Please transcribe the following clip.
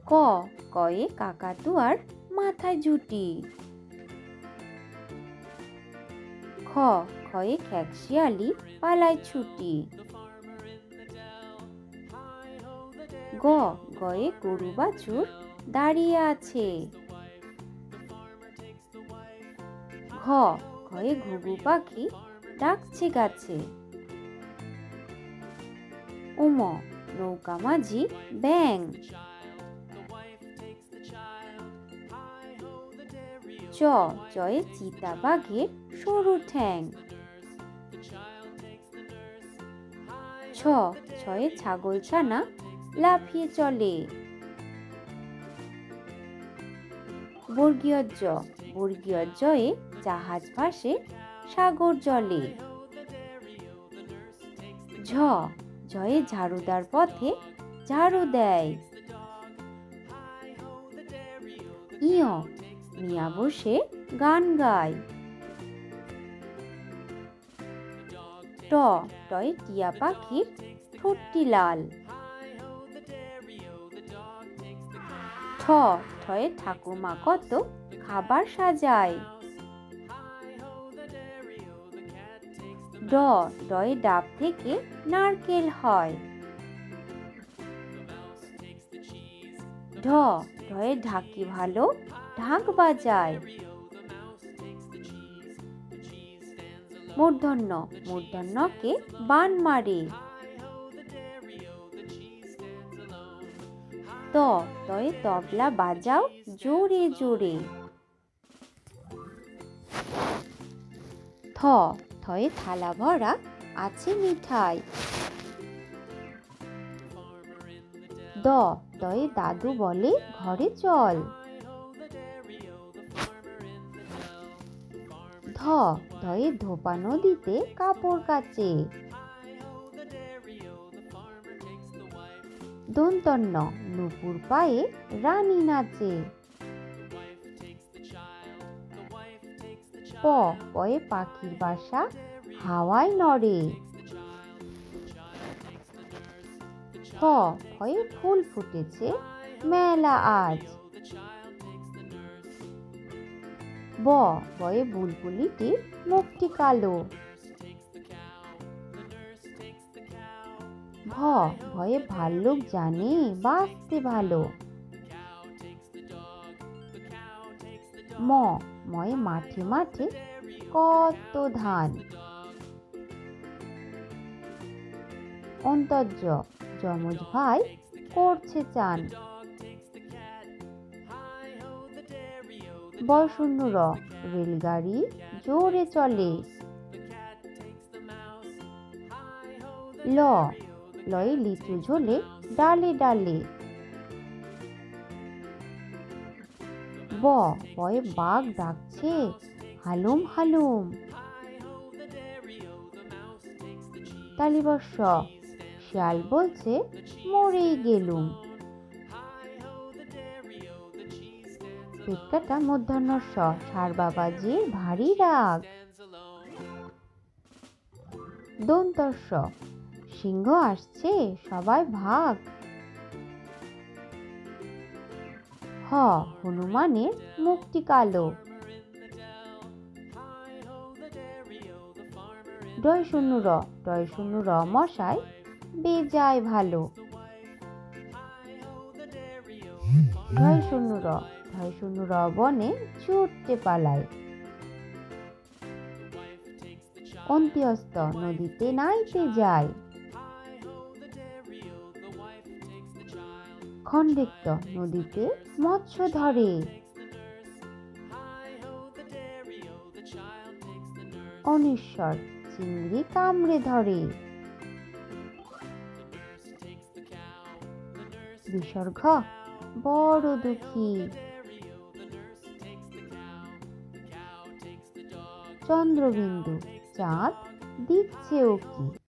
ক, কয়ে কাকাতুয়ার মাথায় ঝুঁটি। খ, খয়ে খেকশিয়ালি পালায় ছুটি। গ, গয়ে গরু বাছুর দাঁড়িয়ে আছে। ঘ, ঘয়ে ঘুঘু পাখি ডাকছে গাছে। উম, নৌকা মাঝি ব্যাঙ। চ, চয়ে চিতা বাঘের সরু ঠ্যাং। ছ, ছয়ে ছাগল ছানা লাফিয়ে চলে। বর্গীয় জ, বর্গীয় জয়ে জাহাজ ভাসে সাগর জলে। ঝ, ঝয়ে ঝাড়ুদার পথে ঝাড়ু দেয়। ইয়, মিয়া বসে গান গায়। ট, টয়ে টিয়া পাখির ঠোঁটটি লাল। ঠ, ঠয়ে ঠাকুমা কত খাবার সাজায়। ড, ডয়ে ডাব থেকে নারকেল হয়। ঢ, ঢয়ে ঢাকি ভালো ঢাক বাজায়। মূর্ধন্য, মূর্ধন্যকে বান মারে। ত, তয়ে তবলা বাজাও জোরে জোরে। থ, থয়ে থালা ভরা আছে মিঠাই। দ, দয়ে দাদু বলে ঘরে চল। ধ, ধয়ে ধোপা নদীতে কাপড় কাচে। দন্তন্য, নুপুর পায়ে রানী নাচে। প, পয়ে পাখির বাসা হাওয়ায় নড়ে। ফ, ফয়ে ফুল ফুটেছে মেলা আজ। ব, বয়ে বুলবুলিটির মুখটি কালো। ভ, ভয়ে ভাল্লুক জানে বাঁচতে ভালো। ম, ময়ে মাঠে মাঠে কত ধান। অন্তর্য, যমজ ভাই করছে চান। বয়শূন্য র, রেলগাড়ি জোরে চলে। ল, লয়ে লিচু ঝোলে ডালে ডালে। ব, বয়ে বাঘ ডাকছে হালুম হালুম। তালিবর্ষ, শিয়াল বলছে মরেই গেলুম। পেটকাটা মূর্ধন্য স, ষাঁড় বাবাজির ভারী রাগ। দন্তস্ব, সিংহ আসছে সবাই ভাগ। হ, হনুমানের মুখটি কালো। ডয়শূন্য র, ডয়শূন্য র মশাই বেজায় ভালো। ঢয়শূন্য র, ঢয়শূন্য র বনে ছুটতে পালায়। অন্ত্যস্ত, নদীতে নাইতে যায়। খন্ডেক্ত, নদীতে মৎস্য ধরে। অনিশ্বর, চিংড়ি কামড়ে ধরে। বিসর্গ, বড় দুঃখী। চন্দ্রবিন্দু, চাঁদ দিচ্ছে উকি।